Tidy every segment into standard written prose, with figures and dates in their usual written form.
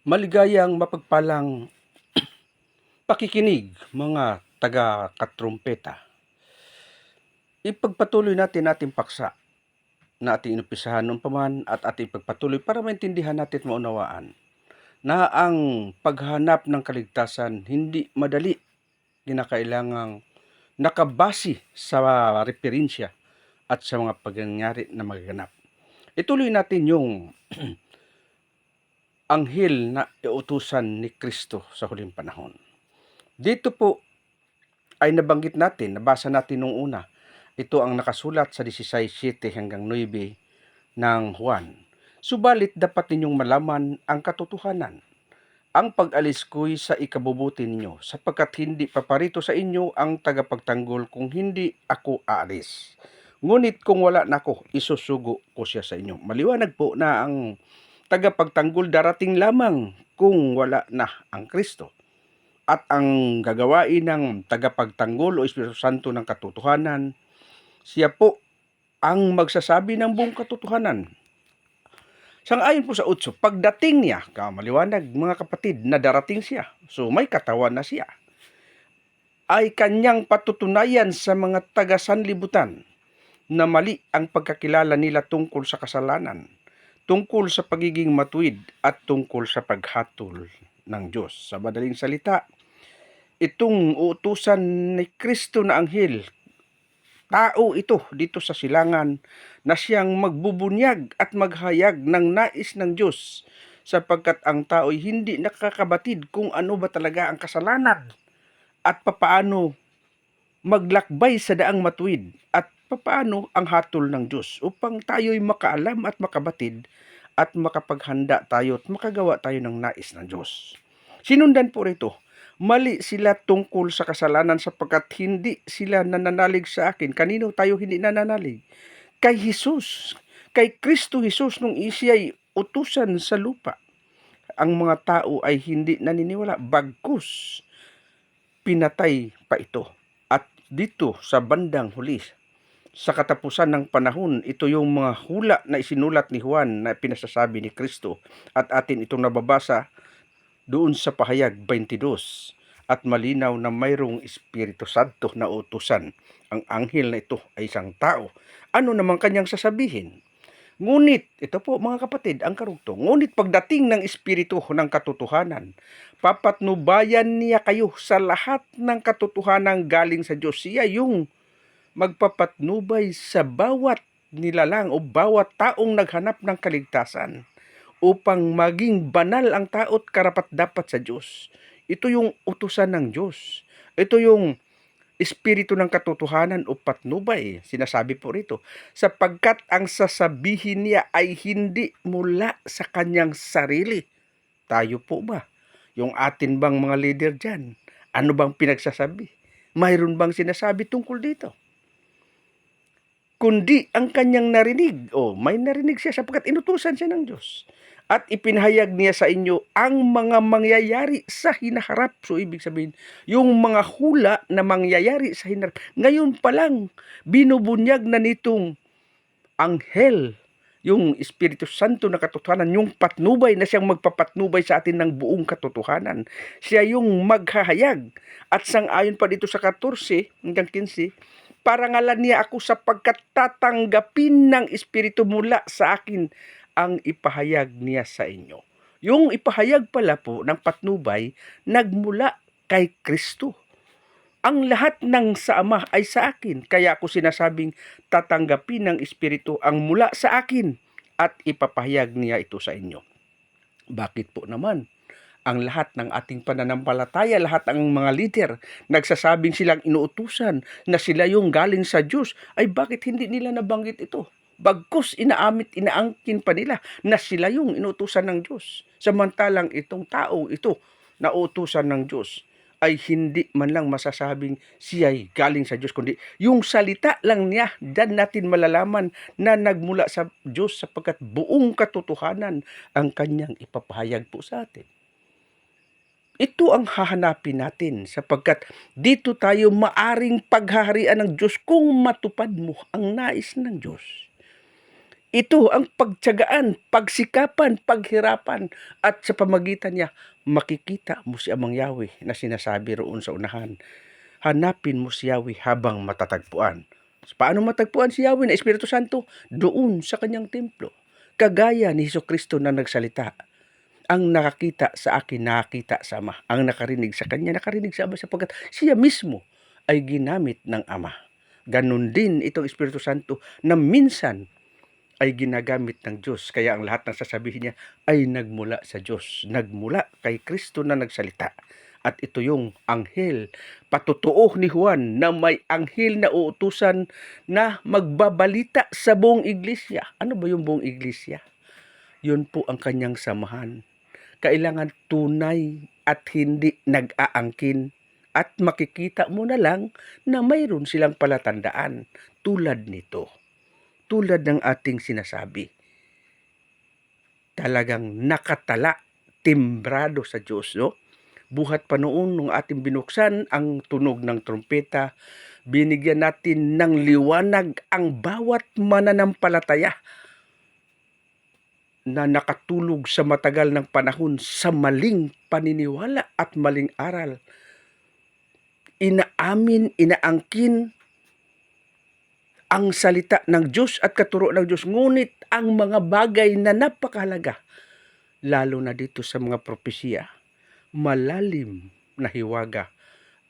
Maligayang mapagpalang pakikinig mga taga-katrumpeta. Ipagpatuloy natin ating paksa na ating inumpisahan noon pa man at ating ipagpatuloy para maintindihan natin at maunawaan na ang paghanap ng kaligtasan hindi madali, kinakailangang nakabase sa referensya at sa mga pangyayari na magaganap. Ituloy natin yung anghel na iutusan ni Kristo sa huling panahon. Dito po ay nabanggit natin, nabasa natin nung una. Ito ang nakasulat sa 16:7 hanggang 9 ng Juan. Subalit dapat ninyong malaman ang katotohanan. Ang pag-alis ko'y sa ikabubuti ninyo, sapagkat hindi paparito sa inyo ang tagapagtanggol kung hindi ako aalis. Ngunit kung wala na ako, isusugo ko siya sa inyo. Maliwanag po na ang tagapagtanggol darating lamang kung wala na ang Kristo. At ang gagawain ng tagapagtanggol o Espiritu Santo ng katotohanan, siya po ang magsasabi ng buong katotohanan. Sang-ayon po sa 8, pagdating niya, maliwanag mga kapatid, na darating siya, so may katawan na siya, ay kanyang patutunayan sa mga taga-sanlibutan na mali ang pagkakilala nila tungkol sa kasalanan, tungkol sa pagiging matuwid at tungkol sa paghatol ng Diyos. Sa madaling salita, itong utusan ni Kristo na anghel, tao ito dito sa silangan na siyang magbubunyag at maghayag ng nais ng Diyos, sapagkat ang tao'y hindi nakakabatid kung ano ba talaga ang kasalanan at papaano maglakbay sa daang matuwid at papaano ang hatol ng Diyos upang tayo'y makaalam at makabatid at makapaghanda tayo at makagawa tayo ng nais ng Diyos. Sinundan po rito, mali sila tungkol sa kasalanan sapagkat hindi sila nananalig sa akin. Kanino tayo hindi nananalig? Kay Jesus, kay Kristo Jesus nung siya'y utusan sa lupa. Ang mga tao ay hindi naniniwala, bagkus pinatay pa ito. At dito sa bandang huli, sa katapusan ng panahon, ito yung mga hula na isinulat ni Juan na pinasasabi ni Kristo at atin itong nababasa doon sa pahayag 22, at malinaw na mayroong Espiritu Santo na utusan. Ang anghel na ito ay isang tao. Ano naman kanyang sasabihin? Ngunit, ito po mga kapatid, ang karugtong, ngunit pagdating ng Espiritu ng katotohanan, papatnubayan niya kayo sa lahat ng katotohanan galing sa Diyos. Siya yung magpapatnubay sa bawat nilalang o bawat taong naghanap ng kaligtasan, upang maging banal ang tao't karapat-dapat sa Diyos. Ito yung utusan ng Diyos. Ito yung Espiritu ng katotohanan o patnubay. Sinasabi po rito, sapagkat ang sasabihin niya ay hindi mula sa kanyang sarili. Tayo po ba? Yung atin bang mga leader dyan? Ano bang pinagsasabi? Mayroon bang sinasabi tungkol dito? Kundi ang kanyang narinig. May narinig siya sapagkat inutusan siya ng Diyos. At ipinahayag niya sa inyo ang mga mangyayari sa hinaharap. So, ibig sabihin, yung mga hula na mangyayari sa hinaharap. Ngayon pa lang, binubunyag na nitong anghel, yung Espiritu Santo na katotohanan, yung patnubay na siyang magpapatnubay sa atin ng buong katotohanan. Siya yung maghahayag. At sang-ayon pa dito sa 14 hanggang 15, parangalan niya ako sapagkat tatanggapin ng Espiritu mula sa akin ang ipahayag niya sa inyo. Yung ipahayag pala po ng patnubay, nagmula kay Kristo. Ang lahat ng sa Ama ay sa akin, kaya ako sinasabing tatanggapin ng Espiritu ang mula sa akin at ipapahayag niya ito sa inyo. Bakit po naman? Ang lahat ng ating pananampalataya, lahat ng mga leader, nagsasabing silang inuutusan na sila yung galing sa Diyos, ay bakit hindi nila nabanggit ito? Bagkus inaangkin pa nila na sila yung inuutusan ng Diyos. Samantalang itong taong ito na utusan ng Diyos ay hindi man lang masasabing siya'y galing sa Diyos, kundi yung salita lang niya, dyan natin malalaman na nagmula sa Diyos sapagkat buong katotohanan ang kanyang ipapahayag po sa atin. Ito ang hahanapin natin sapagkat dito tayo maaring paghaharian ng Diyos kung matupad mo ang nais ng Diyos. Ito ang pagtiyagaan, pagsikapan, paghirapan, at sa pamagitan niya, makikita mo si Amang Yahweh na sinasabi roon sa unahan. Hanapin mo si Yahweh habang matatagpuan. Paano matagpuan si Yahweh na Espiritu Santo? Doon sa kanyang templo. Kagaya ni Hesukristo na nagsalita, ang nakakita sa akin, nakakita sa Ama. Ang nakarinig sa Kanya, nakarinig sa Ama, sapagkat siya mismo ay ginamit ng Ama. Ganon din itong Espiritu Santo na minsan ay ginagamit ng Diyos. Kaya ang lahat ng sasabihin niya ay nagmula sa Diyos. Nagmula kay Kristo na nagsalita. At ito yung anghel, patutuo ni Juan na may anghel na uutusan na magbabalita sa buong iglesia. Ano ba yung buong iglesia? Yun po ang kanyang samahan. Kailangan tunay at hindi nag-aangkin. At makikita mo na lang na mayroon silang palatandaan tulad nito. Tulad ng ating sinasabi, talagang nakatala, timbrado sa Diyos, no? Buhat pa noon nung ating binuksan ang tunog ng trumpeta, binigyan natin ng liwanag ang bawat mananampalataya na nakatulog sa matagal ng panahon sa maling paniniwala at maling aral. Inaamin, inaangkin ang salita ng Diyos at katuro ng Diyos. Ngunit ang mga bagay na napakahalaga, lalo na dito sa mga propesya, malalim na hiwaga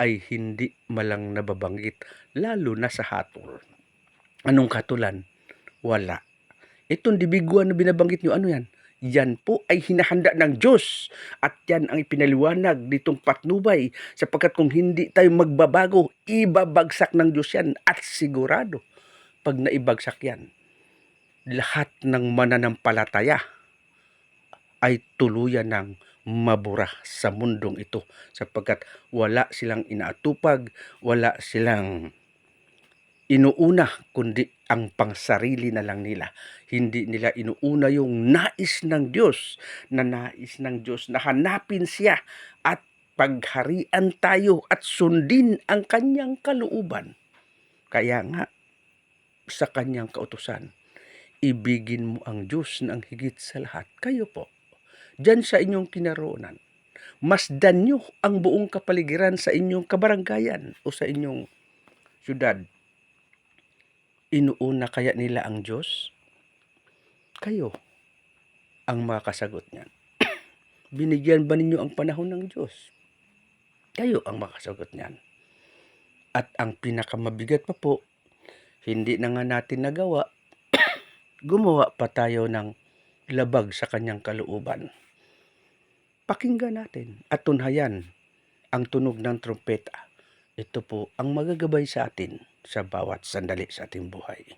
ay hindi malang nababanggit, lalo na sa hatol. Anong katulan? Wala. Itong dibiguan na binabanggit nyo, ano yan? Yan po ay hinahanda ng Diyos at yan ang ipinaliwanag nitong patnubay, sapagkat kung hindi tayo magbabago, ibabagsak ng Diyos yan at sigurado pag naibagsak yan, lahat ng mananampalataya ay tuluyan ng mabura sa mundong ito, sapagkat wala silang inaatupag, wala silang inuuna, kundi ang pangsarili na lang nila. Hindi nila inuuna yung nais ng Diyos, na hanapin siya at pagharian tayo at sundin ang kanyang kalooban. Kaya nga, sa kanyang kautusan, ibigin mo ang Diyos ng higit sa lahat. Kayo po, dyan sa inyong kinaroonan, masdan nyo ang buong kapaligiran sa inyong kabaranggayan o sa inyong syudad. Inuuna kaya nila ang Diyos? Kayo ang makasagot niyan. Binigyan ba ninyo ang panahon ng Diyos? Kayo ang makasagot niyan. At ang pinakamabigat pa po, hindi na nga natin nagawa, gumawa pa tayo ng labag sa kanyang kalooban. Pakinggan natin at tunhayan ang tunog ng trumpeta. Ito po ang magagabay sa atin sa bawat sandali sa ating buhay.